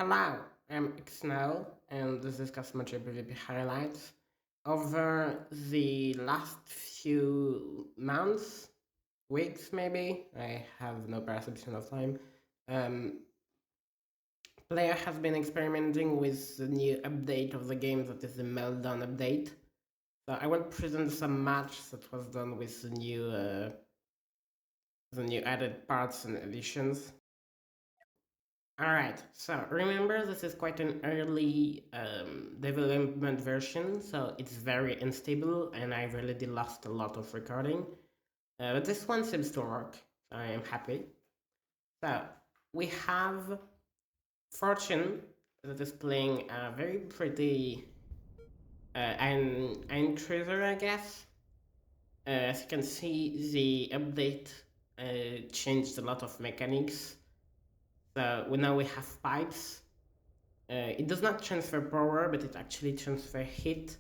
Hello, I'm Xnow, and this is Cosmoteer PvP highlights. Over the last few months, weeks maybe, I have no perception of time, um, player has been experimenting with the new update of the game that is the Meltdown update. So I will present some match that was done with the new added parts and additions. Alright, so remember this is quite an early development version, so it's very unstable and I really did lost a lot of recording. But this one seems to work, so I am happy. So we have Fortune that is playing a very pretty ein cruiser, I guess. As you can see, the update changed a lot of mechanics. So now we have pipes. It does not transfer power, but it actually transfers heat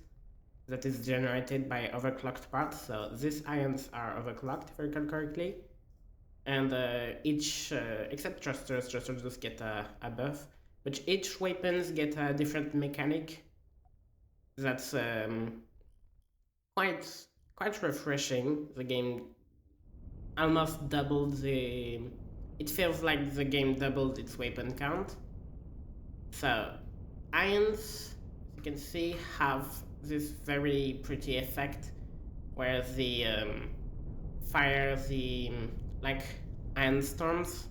that is generated by overclocked parts. So these ions are overclocked, if I recall correctly. And each, except thrusters just get a buff, but each weapons get a different mechanic. That's quite quite refreshing. The game almost doubled the. It feels like the game doubled its weapon count. So, ions, as you can see, have this very pretty effect where the fire the like ion storms.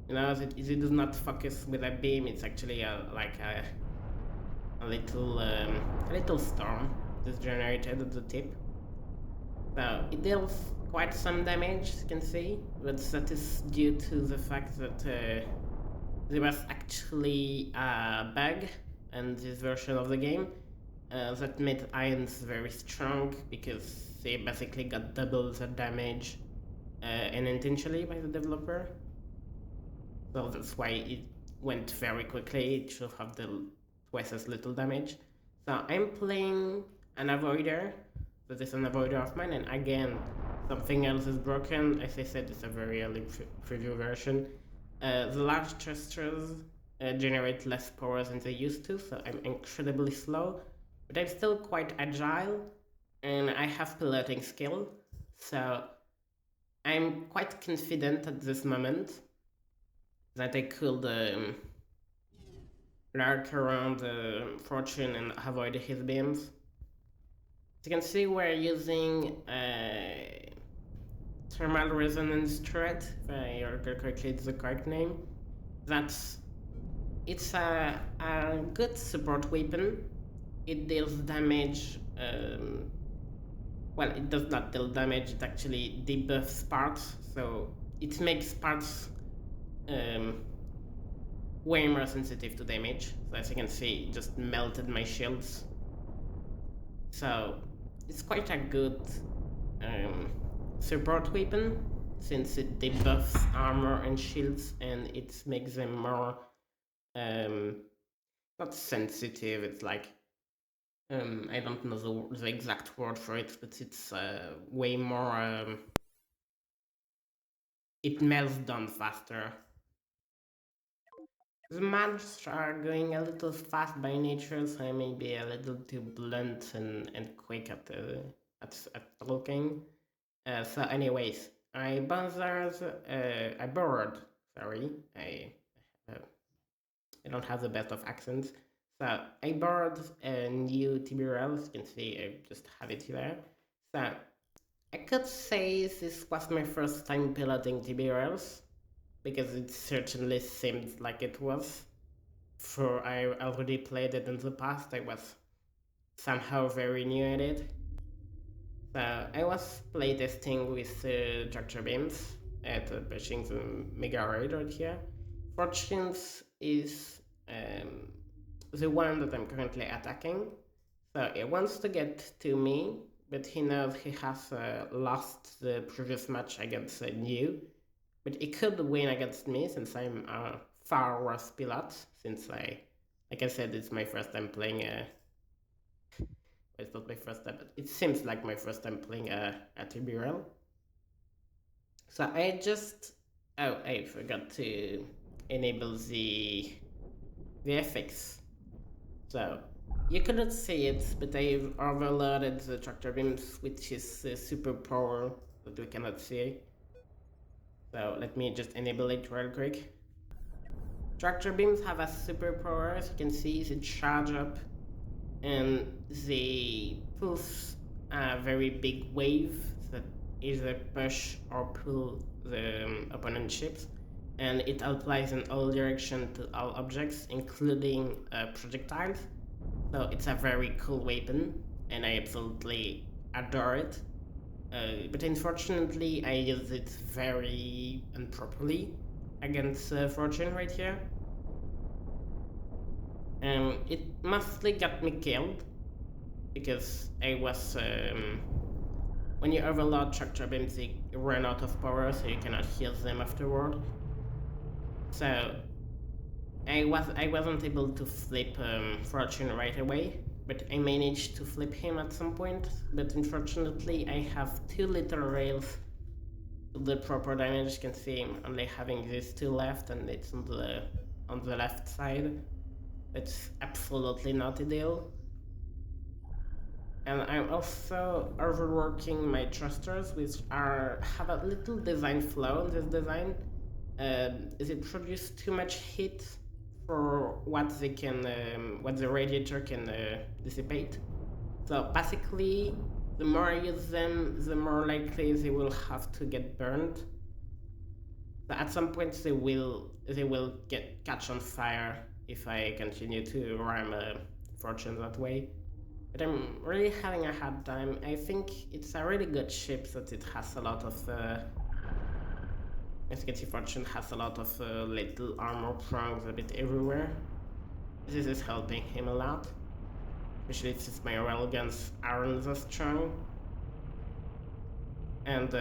You know, it does not focus with a beam. It's actually a little storm that's generated at the tip. So it deals quite some damage, as you can see, but that is due to the fact that there was actually a bug in this version of the game that made ions very strong because they basically got double the damage unintentionally by the developer. So that's why it went very quickly. It should have the twice as little damage. So I'm playing an avoider. That is an avoider of mine, and again, something else is broken. As I said, it's a very early preview version. The large thrusters generate less power than they used to, so I'm incredibly slow, but I'm still quite agile, and I have piloting skill, so I'm quite confident at this moment that I could lurk around Fortune and avoid his beams. As you can see, we're using thermal resonance turret, if I recall correctly, it's the correct name. It's a good support weapon. It deals damage. Well, it does not deal damage. It actually debuffs parts, so it makes parts way more sensitive to damage. So as you can see, it just melted my shields. So it's quite a good support weapon since it debuffs armor and shields and it makes them more not sensitive. It's like I don't know the exact word for it, but it's way more. It melts down faster. The maps are going a little fast by nature, so I may be a little too blunt and quick at talking. So, anyways, I borrowed. Sorry, uh, I don't have the best of accents. So I borrowed a new TBRL. As you can see, I just have it here. So I could say this was my first time piloting TBRLs because it certainly seemed like it was. For I already played it in the past, I was somehow very new at it. So I was playtesting with tractor beams at pushing the Mega Raid right here. Fortunes is the one that I'm currently attacking. So he wants to get to me, but he knows he has lost the previous match against nNew. But he could win against me since I'm a far worse pilot. Since like I said, it's my first time playing. It's not my first time, but it seems like my first time playing a TBRL. So I just I forgot to enable the VFX. So you couldn't see it, but I've overloaded the tractor beams, which is a superpower that we cannot see. So let me just enable it real quick. Tractor beams have a superpower, as you can see, they charge up and they pulse a very big wave that either push or pull the opponent ships, and it applies in all directions to all objects, including projectiles. So it's a very cool weapon, and I absolutely adore it. But unfortunately, I use it very improperly against Fortune right here. It mostly got me killed because I was when you overload tractor beams, they run out of power, so you cannot heal them afterward. So I wasn't able to flip Fortune right away, but I managed to flip him at some point. But unfortunately, I have too little rails to the proper damage. You can see I'm only having these two left, and it's on the left side. It's absolutely not ideal. And I'm also overworking my thrusters, which have a little design flaw in this design. Is it produce too much heat for what they can, what the radiator can dissipate? So basically, the more I use them, the more likely they will have to get burned. So at some point, they will catch on fire if I continue to ram Fortune that way. But I'm really having a hard time. I think it's a really good ship that it has a lot of as you can see, Fortune has a lot of little armor prongs a bit everywhere. This is helping him a lot, especially since my railguns aren't so strong. And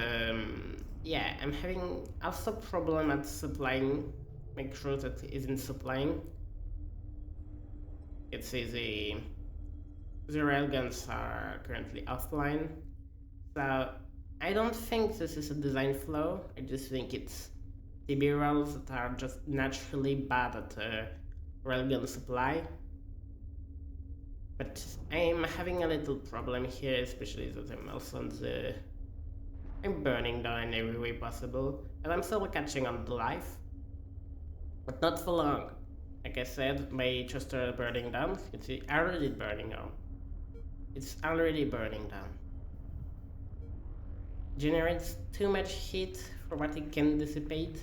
yeah, I'm having also problem at supplying my crew that isn't supplying. You can see the railguns are currently offline. So I don't think this is a design flaw. I just think it's TB rails that are just naturally bad at railgun supply. But I'm having a little problem here, especially that I'm also on the... I'm burning down in every way possible, and I'm still catching on to life. But not for long. Like I said, my thruster are burning down. You can see already burning down. It's already burning down. Generates too much heat for what it can dissipate.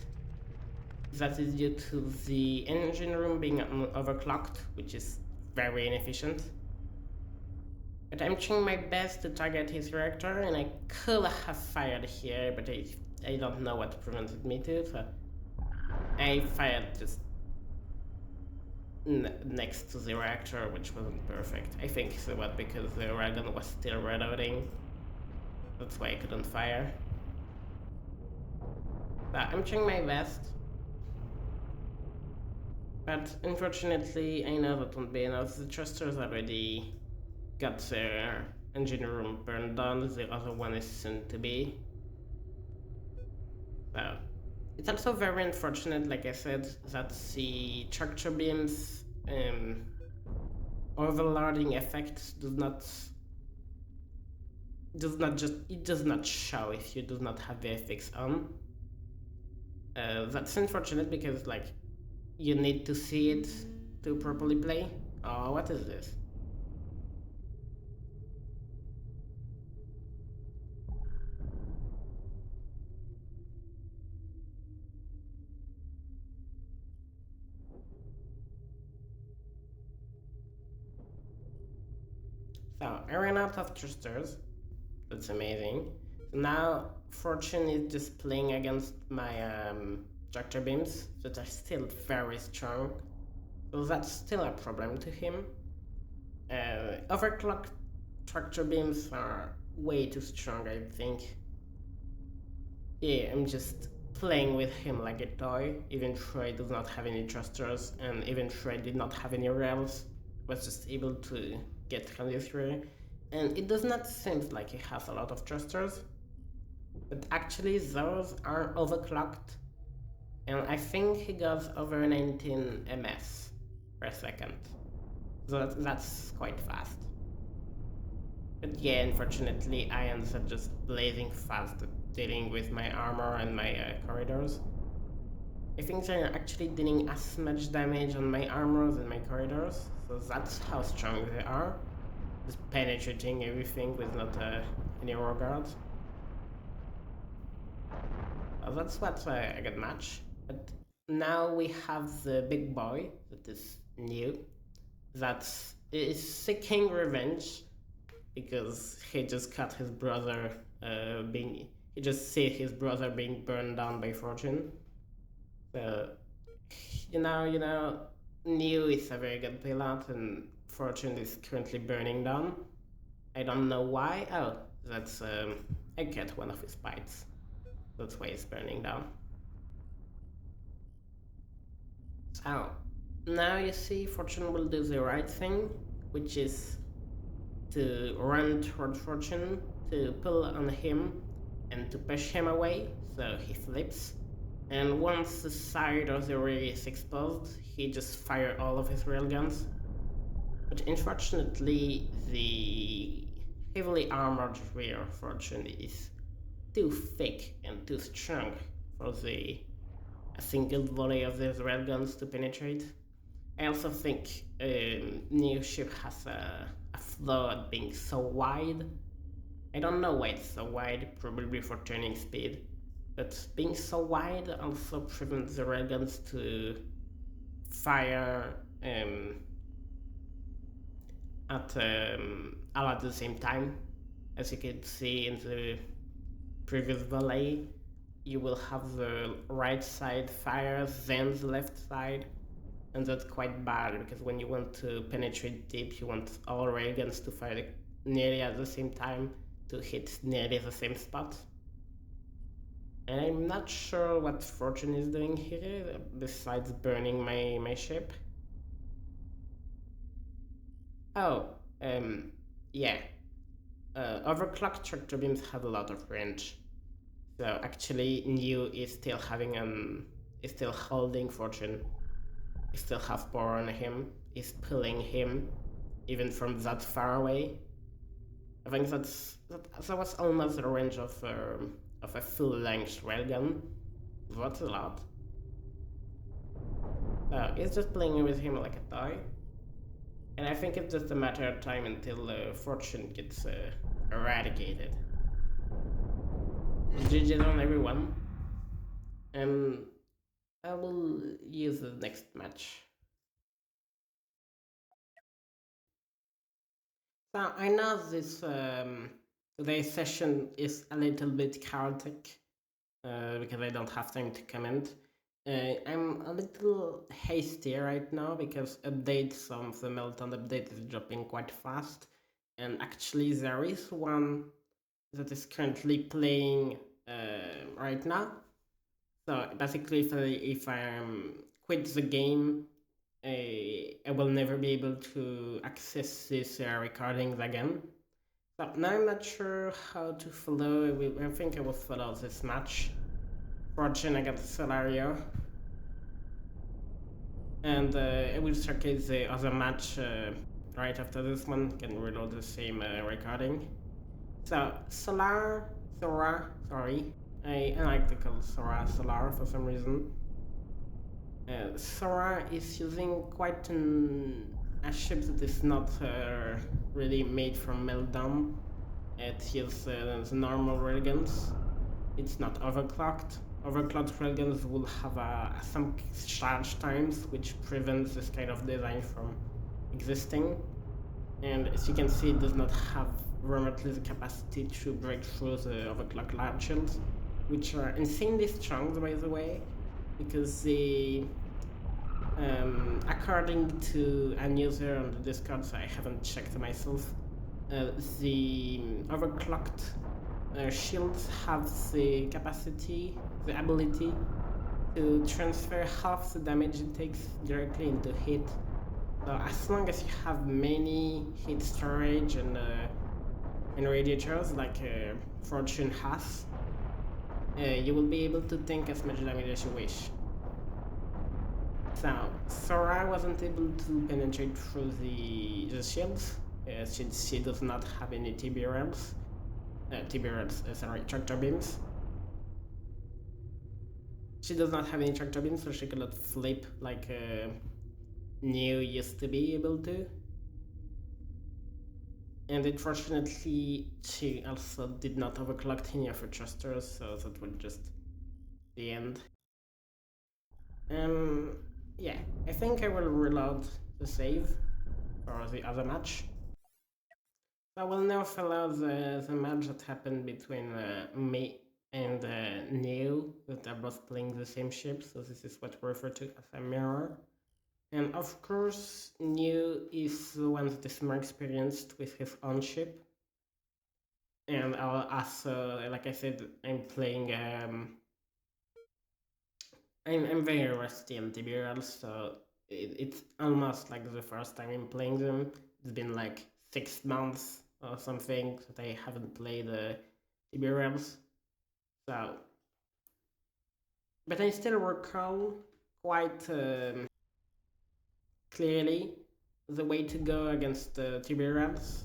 That is due to the engine room being overclocked, which is very inefficient. But I'm trying my best to target his reactor, and I could have fired here, but I don't know what prevented me to, so I fired just next to the reactor, which wasn't perfect. I think it was because the railgun was still reloading. That's why I couldn't fire. So I'm trying my best. But unfortunately, I know that won't be enough. The thrusters already got their engine room burned down. The other one is soon to be. So it's also very unfortunate, like I said, that the tractor beams overloading effect does not show if you do not have the VFX on. That's unfortunate because like you need to see it to properly play. Oh, what is this? So I ran out of thrusters. That's amazing. So now Fortune is just playing against my tractor beams that are still very strong. So that's still a problem to him. Overclocked tractor beams are way too strong, I think. Yeah, I'm just playing with him like a toy, even though I does not have any thrusters, and even though I did not have any rails, was just able to get handy through. And it does not seem like he has a lot of thrusters, but actually those are overclocked, and I think he goes over 19 ms. per second. So that's quite fast. But yeah, unfortunately, ions are just blazing fast at dealing with my armor and my corridors. I think they're actually dealing as much damage on my armor than my corridors, so that's how strong they are. Just penetrating everything with not any regard. That's what a good match. But now we have the big boy that is new, that is seeking revenge because he just cut his brother he just see his brother being burned down by Fortune. So you know, nNew is a very good playlout and Fortune is currently burning down. I don't know why. Oh, that's I get one of his bites. That's why it's burning down. So now you see Fortune will do the right thing, which is to run toward Fortune, to pull on him, and to push him away, so he flips. And once the side of the rear is exposed, he just fires all of his railguns. But unfortunately, the heavily armored rear of Fortune is too thick and too strong for a single volley of these railguns to penetrate. I also think nNew ship has a flaw at being so wide. I don't know why it's so wide, probably for turning speed, but being so wide also prevents the railguns to fire all at the same time. As you can see in the previous volley, you will have the right side fire, then the left side, and that's quite bad because when you want to penetrate deep, you want all railguns to fire nearly at the same time to hit nearly the same spot. And I'm not sure what Fortune is doing here besides burning my ship. Oh, yeah. Overclocked tractor beams have a lot of range. So actually, nNew is still is still holding Fortune. He still have power on him. Is pulling him, even from that far away. I think that was almost the range of a full-length railgun. That's a lot. He's just playing with him like a toy. And I think it's just a matter of time until Fortune gets eradicated. GG's on everyone. And I will use the next match. So I know this today's session is a little bit chaotic because I don't have time to comment. I'm a little hasty right now because updates of the Meltdown update is dropping quite fast, and actually there is one that is currently playing right now. So basically, if I quit the game, I will never be able to access these recordings again. So now I'm not sure how to follow. I think I will follow this match. Fortune against Solario. And I will showcase the other match right after this one. Can reload the same recording. So Sora, sorry. I like to call Sora Solar for some reason. Sora is using quite a ship that is not really made from Meltdown. It uses the normal railguns. It's not overclocked. Overclocked railguns will have some charge times, which prevents this kind of design from existing. And as you can see, it does not have remotely the capacity to break through the overclocked large shields, which are insanely strong, by the way, because the according to a user on the Discord, so I haven't checked myself, the overclocked shields have the capacity, the ability to transfer half the damage it takes directly into hit. So as long as you have many hit storage and radiators like Fortune has, you will be able to tank as much damage as you wish. So Sora wasn't able to penetrate through the shields. She does not have any TBRLs. Sorry, tractor beams. She does not have any tractor beams, so she cannot flip like nNew used to be able to. And unfortunately, she also did not overclock any of her thrusters, so that was just the end. Yeah, I think I will reload the save for the other match. I will now follow the match that happened between me and nNew, that are both playing the same ship, so this is what we refer to as a mirror. And of course, nNew is the one that is more experienced with his own ship. And I'll also, like I said, I'm playing. I'm very rusty on TBRL, so it's almost like the first time I'm playing them. It's been like 6 months or something that I haven't played TBRLs. So, but I still recall quite clearly the way to go against the TBRLs.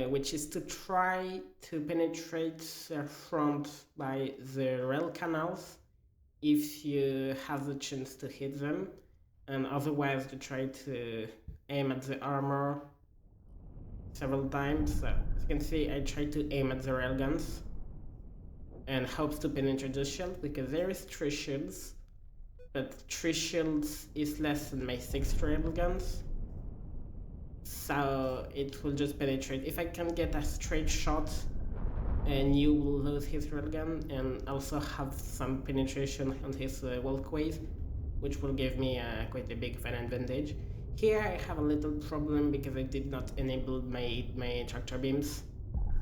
Which is to try to penetrate their front by the rail canals if you have the chance to hit them, and otherwise to try to aim at the armor several times. So, as you can see, I try to aim at the railguns and hopes to penetrate the shield, because there is 3 shields, but 3 shields is less than my 6 railguns. So it will just penetrate. If I can get a straight shot, and you will lose his railgun and also have some penetration on his walkways, which will give me quite a big fan advantage. Here I have a little problem because I did not enable my tractor beams.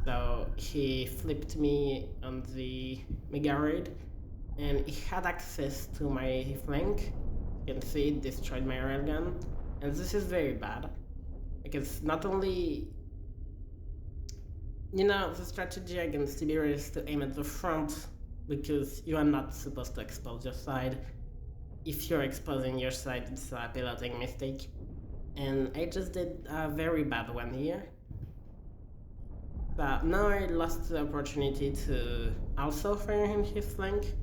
So he flipped me on the Mega Raid, and he had access to my flank. You can see it destroyed my railgun, and this is very bad. Because not only, the strategy against TBR is to aim at the front, because you are not supposed to expose your side. If you're exposing your side, it's a piloting mistake. And I just did a very bad one here. But now I lost the opportunity to also fire him his flank,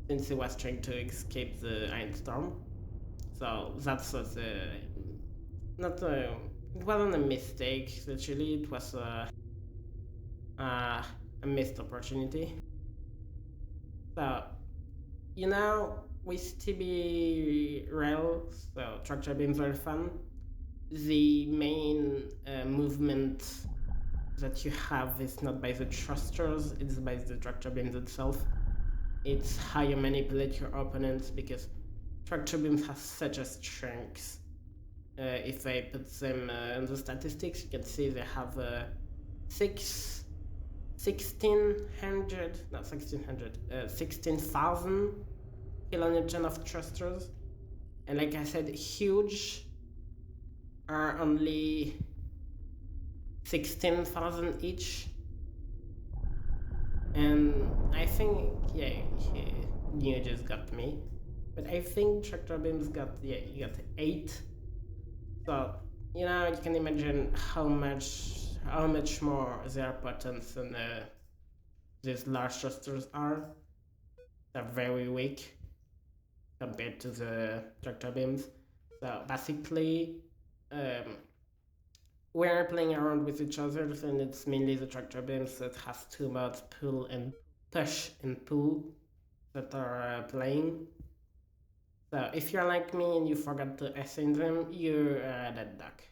since he was trying to escape the Iron Storm. So that's not a... It wasn't a mistake, actually, it was a missed opportunity. So, with TB rail, so tractor beams are fun. The main movement that you have is not by the thrusters, it's by the tractor beams itself. It's how you manipulate your opponents, because tractor beams have such a strength. If I put them in the statistics, you can see they have 16,000 kilonewton of thrusters, and like I said, huge are only 16,000 each. And I think, nNew just got me, but I think tractor beams got 8. So you can imagine how much more they are potent than these large thrusters are. They're very weak compared to the tractor beams. So basically, we're playing around with each other, and it's mainly the tractor beams that have 2 modes, pull and push and pull, that are playing. So if you're like me and you forgot to assign them, you're a dead duck.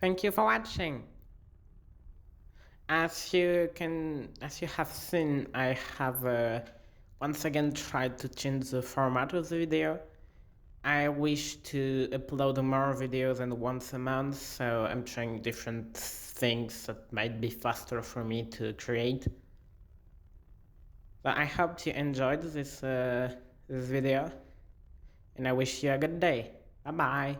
Thank you for watching. As you have seen, I have once again tried to change the format of the video. I wish to upload more videos than once a month, so I'm trying different things that might be faster for me to create. But I hope you enjoyed this video, and I wish you a good day. Bye bye.